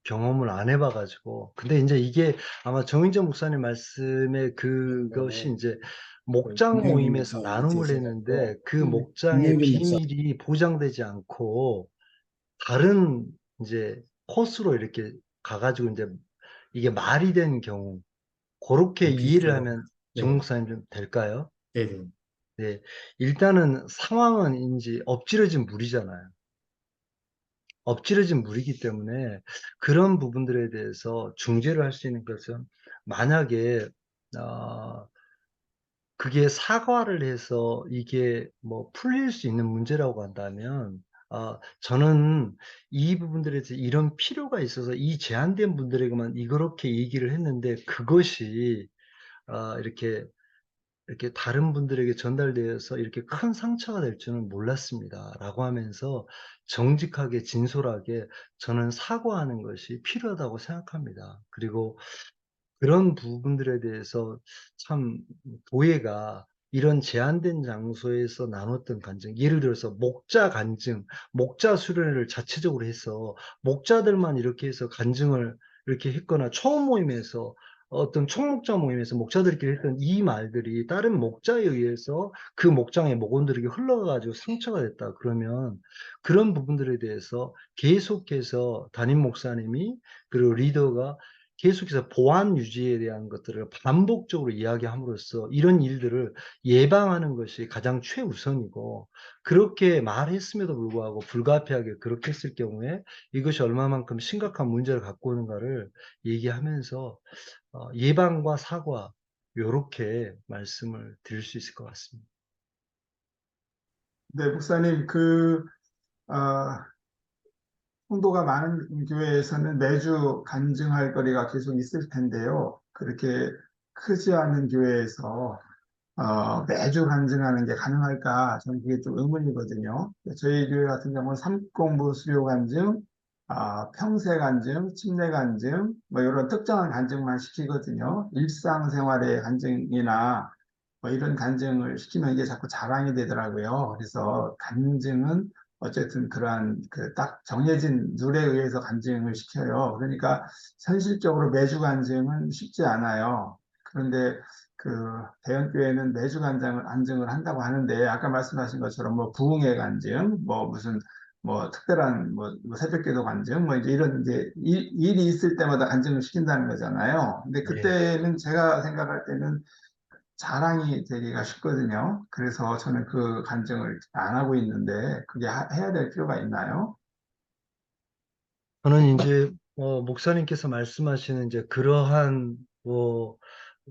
경험을 안 해봐 가지고, 근데 인제 이게 아마 정인재 목사님 말씀에 그것이 인제 목장 김병준 모임에서 목사한테 나눔을 했는데 제가 그 목장의 김병준 목사 비밀이 보장되지 않고 다른 인제 코스로 이렇게 가 가지고 인제 이게 말이 된 경우, 고렇게 이해를 비슷해요. 하면 정 네. 목사님 좀 될까요? 네네. 네, 일단은 상황은 이제 엎질러진 물이잖아요. 엎질러진 물이기 때문에 그런 부분들에 대해서 중재를 할 수 있는 것은 만약에 어, 그게 사과를 해서 이게 뭐 풀릴 수 있는 문제라고 한다면 저는 이 부분들에 대해서 이런 필요가 있어서 이 제한된 분들에게만 이렇게 얘기를 했는데 그것이 이렇게 다른 분들에게 전달되어서 이렇게 큰 상처가 될 줄은 몰랐습니다라고 하면서 정직하게 진솔하게 저는 사과하는 것이 필요하다고 생각합니다. 그리고 그런 부분들에 대해서 참 교회가 이런 제한된 장소에서 나눴던 간증, 예를 들어서 목자 간증, 목자 수련회를 자체적으로 해서 목자들만 이렇게 해서 간증을 이렇게 했거나 초원 모임에서 어떤 총목자 모임에서 목자들끼리 했던 이 말들이 다른 목자에 의해서 그 목장의 목원들에게 흘러가지고 상처가 됐다. 그러면 그런 부분들에 대해서 계속해서 담임 목사님이 그리고 리더가 계속해서 보안 유지에 대한 것들을 반복적으로 이야기함으로써 이런 일들을 예방하는 것이 가장 최우선이고, 그렇게 말했음에도 불구하고 불가피하게 그렇게 했을 경우에 이것이 얼마만큼 심각한 문제를 갖고 오는가를 얘기하면서 예방과 사과, 요렇게 말씀을 드릴 수 있을 것 같습니다. 네, 목사님, 아, 성도가 많은 교회에서는 매주 간증할 거리가 계속 있을 텐데요. 그렇게 크지 않은 교회에서 매주 간증하는 게 가능할까? 저는 그게 좀 의문이거든요. 저희 교회 같은 경우는 삼공부 수요 간증, 평세 간증, 침례 간증, 뭐 이런 특정한 간증만 시키거든요. 일상생활의 간증이나 뭐 이런 간증을 시키면 이게 자꾸 자랑이 되더라고요. 그래서 간증은 어쨌든 그러한 그 딱 정해진 룰에 의해서 간증을 시켜요. 그러니까 현실적으로 매주 간증은 쉽지 않아요. 그런데 그 대형교회는 매주 간증을 한다고 하는데 아까 말씀하신 것처럼 뭐 부흥회 간증, 뭐 무슨 뭐 특별한 뭐 새벽기도 간증, 뭐 이제 이런 이제 일이 있을 때마다 간증을 시킨다는 거잖아요. 근데 예. 그때는 제가 생각할 때는 자랑이 되기가 쉽거든요. 그래서 저는 그 간증을 안 하고 있는데 그게 해야 될 필요가 있나요? 저는 이제 목사님께서 말씀하시는 이제 그러한 뭐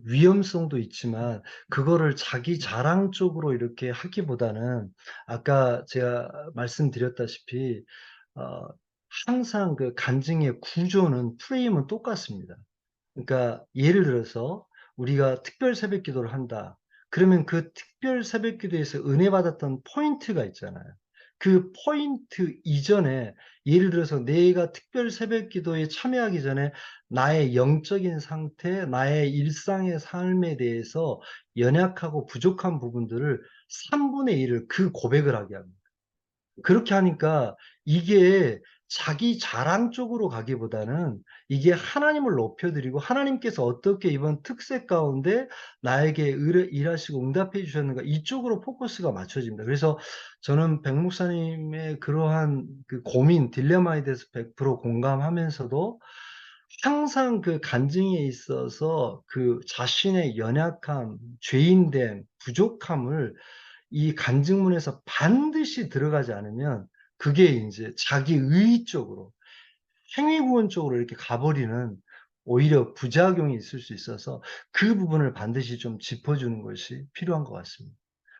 위험성도 있지만 그거를 자기 자랑 쪽으로 이렇게 하기보다는 아까 제가 말씀드렸다시피 어, 항상 그 간증의 구조는 프레임은 똑같습니다. 그러니까 예를 들어서 우리가 특별 새벽 기도를 한다. 그러면 그 특별 새벽 기도에서 은혜 받았던 포인트가 있잖아요. 그 포인트 이전에 예를 들어서 내가 특별 새벽 기도에 참여하기 전에 나의 영적인 상태, 나의 일상의 삶에 대해서 연약하고 부족한 부분들을 3분의 1을 그 고백을 하게 합니다. 그렇게 하니까 이게 자기 자랑 쪽으로 가기보다는 이게 하나님을 높여드리고 하나님께서 어떻게 이번 특세 가운데 나에게 일하시고 응답해 주셨는가 이쪽으로 포커스가 맞춰집니다. 그래서 저는 백 목사님의 그러한 그 고민, 딜레마에 대해서 100% 공감하면서도 항상 그 간증에 있어서 그 자신의 연약함, 죄인됨, 부족함을 이 간증문에서 반드시 들어가지 않으면 그게 이제 자기 의 쪽으로 행위 구원 쪽으로 이렇게 가버리는 오히려 부작용이 있을 수 있어서 그 부분을 반드시 좀 짚어주는 것이 필요한 것 같습니다.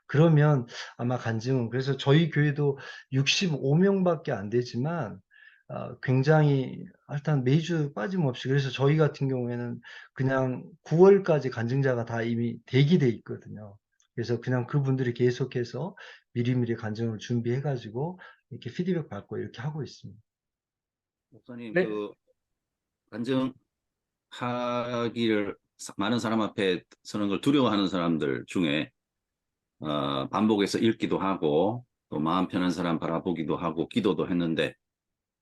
그러면 아마 간증은 그래서 저희 교회도 65명밖에 안 되지만 굉장히 일단 매주 빠짐없이 그래서 저희 같은 경우에는 그냥 9월까지 간증자가 다 이미 대기돼 있거든요. 그래서 그냥 그분들이 계속해서 미리미리 간증을 준비해 가지고 이렇게 피드백 받고 이렇게 하고 있습니다. 목사님, 네. 그 간증하기를 많은 사람 앞에 서는 걸 두려워하는 사람들 중에 반복해서 읽기도 하고 또 마음 편한 사람 바라보기도 하고 기도도 했는데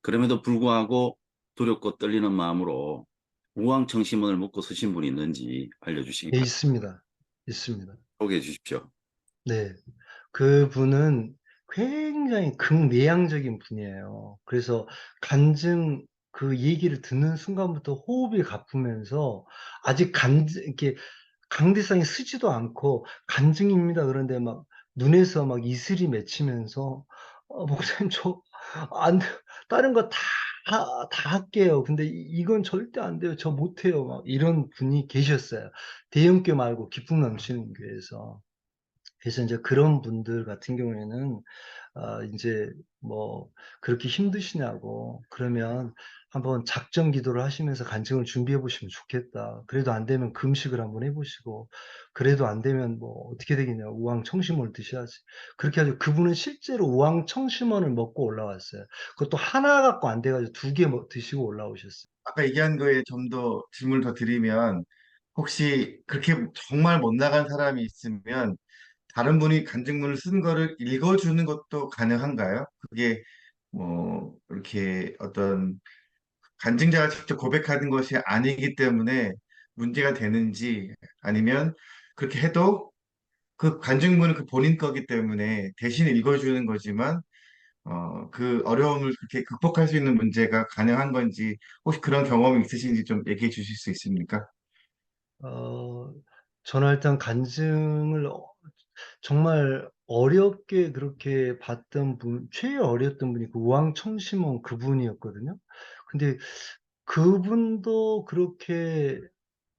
그럼에도 불구하고 두렵고 떨리는 마음으로 우왕청심원을 묻고 서신 분이 있는지 알려주시기 네, 바랍니다. 있습니다. 있습니다. 소개해 주십시오. 네. 그분은 굉장히 극내향적인 분이에요. 그래서 간증 그 얘기를 듣는 순간부터 호흡이 가쁘면서 아직 이렇게 강대상이 쓰지도 않고 간증입니다. 그런데 막 눈에서 막 이슬이 맺히면서 목사님 안 돼요. 다른 거 다 할게요. 근데 이건 절대 안 돼요. 저 못해요. 막 이런 분이 계셨어요. 대형교 말고 기쁨 넘치는 교회에서. 그래서 이제 그런 분들 같은 경우에는 인제 뭐 그렇게 힘드시냐고 그러면 한번 작정 기도를 하시면서 간증을 준비해 보시면 좋겠다. 그래도 안 되면 금식을 한번 해 보시고 그래도 안 되면 뭐 어떻게 되겠냐. 우황청심원을 드셔야지. 그렇게 해가지고 그분은 실제로 우황청심원을 먹고 올라왔어요. 그것도 하나 갖고 안 돼 가지고 2개 드시고 올라오셨어요. 아까 얘기한 거에 좀 더 질문을 더 드리면, 혹시 그렇게 정말 못 나간 사람이 있으면 다른 분이 간증문을 쓴 거를 읽어주는 것도 가능한가요? 그게 뭐 이렇게 어떤 간증자가 직접 고백하는 것이 아니기 때문에 문제가 되는지, 아니면 그렇게 해도 그 간증문은 그 본인 거기 때문에 대신 읽어주는 거지만 그 어려움을 그렇게 극복할 수 있는 문제가 가능한 건지, 혹시 그런 경험이 있으신지 좀 얘기해 주실 수 있습니까? 어 저는 일단 간증을 정말 어렵게 그렇게 봤던 분, 제일 어렸던 분이 그 우황청심원 그분이었거든요. 근데 그분도 그렇게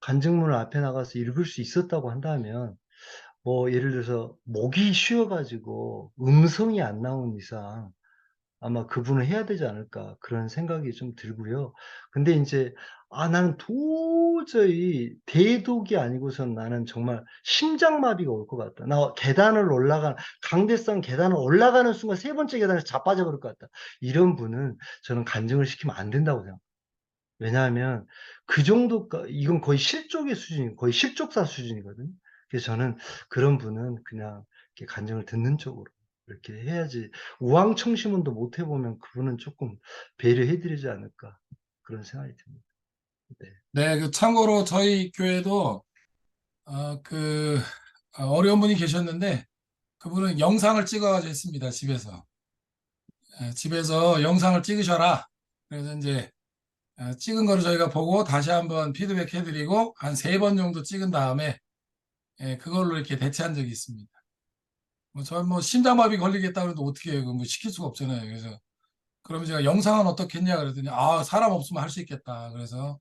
간증문을 앞에 나가서 읽을 수 있었다고 한다면 뭐 예를 들어서 목이 쉬어 가지고 음성이 안 나온 이상 아마 그분은 해야 되지 않을까 그런 생각이 좀 들고요. 근데 인제 나는 도저히 대독이 아니고선 나는 정말 심장마비가 올 것 같다. 나 계단을 올라가 강대상 계단을 올라가는 순간 세 번째 계단에서 자빠져 버릴 것 같다. 이런 분은 저는 간증을 시키면 안 된다고 생각해요. 왜냐하면 그 정도까 이건 거의 실족의 수준이에요. 거의 실족사 수준이거든요. 그래서 저는 그런 분은 그냥 이렇게 간증을 듣는 쪽으로 이렇게 해야지 우황청심원도 못 해 보면 그분은 쪼끔 배려해 드리지 않을까 그런 생각이 듭니다. 네. 네, 참고로 저희 교회도 어려운 분이 계셨는데 그분은 영상을 찍어가지고 했습니다. 집에서. 집에서 영상을 찍으셔라. 그래서 이제 찍은 거를 저희가 보고 다시 한번 피드백 해드리고 한 3번 정도 찍은 다음에 그걸로 이렇게 대체한 적이 있습니다. 뭐 심장마비 걸리겠다 그래도 어떻게 해요? 뭐 시킬 수가 없잖아요. 그래서 그러면 제가 영상은 어떻겠냐 그랬더니 사람 없으면 할 수 있겠다. 그래서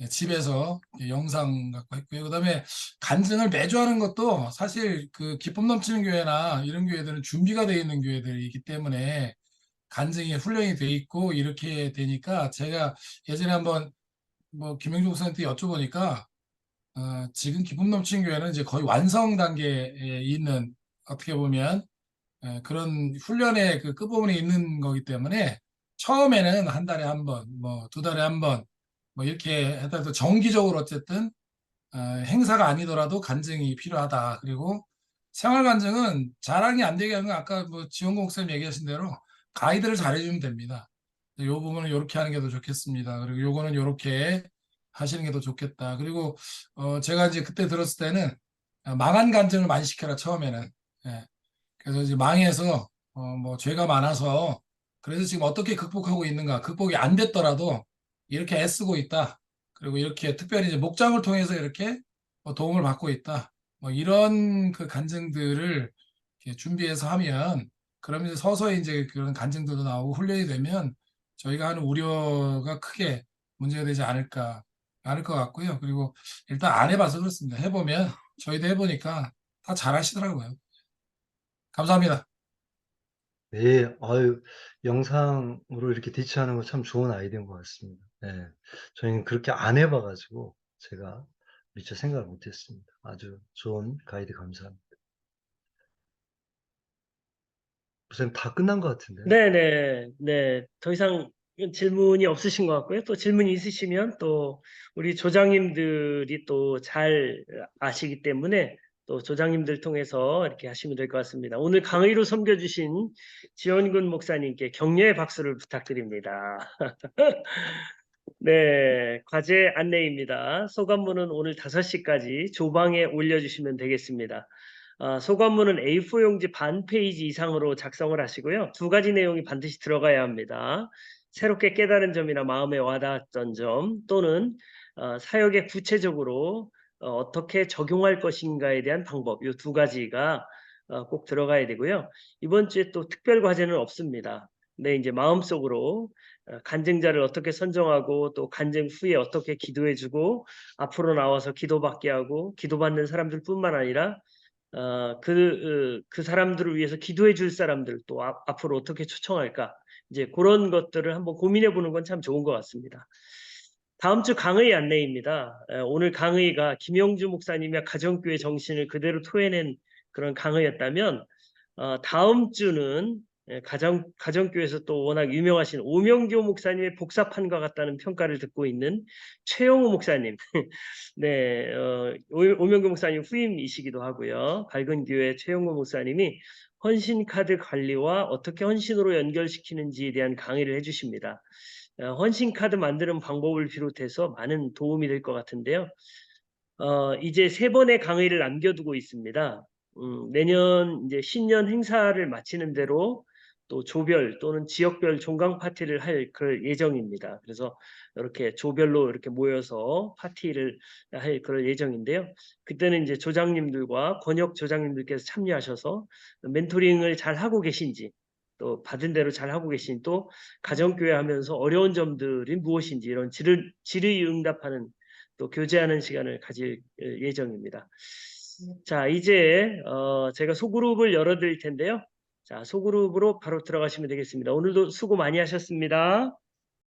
집에서 영상 갖고 했고요. 그다음에 간증을 매주 하는 것도 사실 그 기쁨 넘치는 교회나 이런 교회들은 준비가 되어 있는 교회들이기 때문에 간증이 훈련이 돼 있고 이렇게 되니까 제가 예전에 한번 뭐 김영주 목사님한테 여쭤보니까 지금 기쁨 넘치는 교회는 이제 거의 완성 단계에 있는 어떻게 보면 그런 훈련의 그 끝부분에 있는 거기 때문에 처음에는 한 달에 한 번, 뭐 2달에 한 번, 뭐 이렇게 해도 정기적으로 어쨌든 행사가 아니더라도 간증이 필요하다. 그리고 생활 간증은 자랑이 안 되게 하는 건 아까 뭐 지원공 목사님 얘기하신 대로 가이드를 잘해주면 됩니다. 이 부분은 이렇게 하는 게 더 좋겠습니다. 그리고 요거는 이렇게 하시는 게 더 좋겠다. 그리고 제가 이제 그때 들었을 때는 망한 간증을 많이 시켜라 처음에는. 예. 그래서 이제 망해서 뭐 죄가 많아서 그래서 지금 어떻게 극복하고 있는가, 극복이 안 됐더라도 이렇게 애쓰고 있다. 그리고 이렇게 특별히 이제 목장을 통해서 이렇게 뭐 도움을 받고 있다. 뭐 이런 그 간증들을 이렇게 준비해서 하면 그러면 이제 서서히 이제 그런 간증들도 나오고 훈련이 되면 저희가 하는 우려가 크게 문제가 되지 않을 것 같고요. 그리고 일단 안 해봐서 그렇습니다. 해보면 저희도 해보니까 다 잘하시더라고요. 감사합니다. 네. 영상으로 이렇게 대체하는 거 참 좋은 아이디어인 것 같습니다. 예. 저희는 그렇게 안 해봐 가지고 제가 미처 생각을 못 했습니다. 아주 좋은 가이드 감사합니다. 목사님 다 끝난 것 같은데요. 네네. 네. 더 이상 질문이 없으신 것 같고요. 또 질문이 있으시면 또 우리 조장님들이 또 잘 아시기 때문에 또 조장님들 통해서 이렇게 하시면 될 것 같습니다. 오늘 강의로 섬겨주신 지원근 목사님께 격려의 박수를 부탁드립니다. 네, 과제 안내입니다. 소감문은 오늘 5시까지 조방에 올려주시면 되겠습니다. 소감문은 A4 용지 반 페이지 이상으로 작성을 하시고요. 2가지 내용이 반드시 들어가야 합니다. 새롭게 깨달은 점이나 마음에 와닿았던 점 또는 사역에 구체적으로 어떻게 적용할 것인가에 대한 방법, 이 두 가지가 꼭 들어가야 되고요. 이번 주에 또 특별 과제는 없습니다. 근데 이제 마음속으로 간증자를 어떻게 선정하고 또 간증 후에 어떻게 기도해주고 앞으로 나와서 기도받게 하고 기도받는 사람들뿐만 아니라 그 사람들을 위해서 기도해 줄 사람들 또 앞으로 어떻게 초청할까, 이제 그런 것들을 한번 고민해 보는 건 참 좋은 것 같습니다. 다음 주 강의 안내입니다. 오늘 강의가 김영주 목사님의 가정교회 정신을 그대로 토해낸 그런 강의였다면, 다음 주는 가정교회에서 또 워낙 유명하신 오명교 목사님의 복사판과 같다는 평가를 듣고 있는 최영우 목사님. 네, 오명교 목사님 후임이시기도 하고요. 밝은 교회 최영우 목사님이 헌신카드 관리와 어떻게 헌신으로 연결시키는지에 대한 강의를 해주십니다. 헌신카드 만드는 방법을 비롯해서 많은 도움이 될 것 같은데요. 이제 3번의 강의를 남겨두고 있습니다. 내년 이제 신년 행사를 마치는 대로 또 조별 또는 지역별 종강 파티를 할 그럴 예정입니다. 그래서 이렇게 조별로 이렇게 모여서 파티를 할 그럴 예정인데요. 그때는 이제 조장님들과 권역 조장님들께서 참여하셔서 멘토링을 잘 하고 계신지, 또 받은 대로 잘 하고 계신, 또 가정교회 하면서 어려운 점들이 무엇인지 이런 질의응답하는 또 교제하는 시간을 가질 예정입니다. 자, 이제 제가 소그룹을 열어드릴 텐데요. 자, 소그룹으로 바로 들어가시면 되겠습니다. 오늘도 수고 많이 하셨습니다.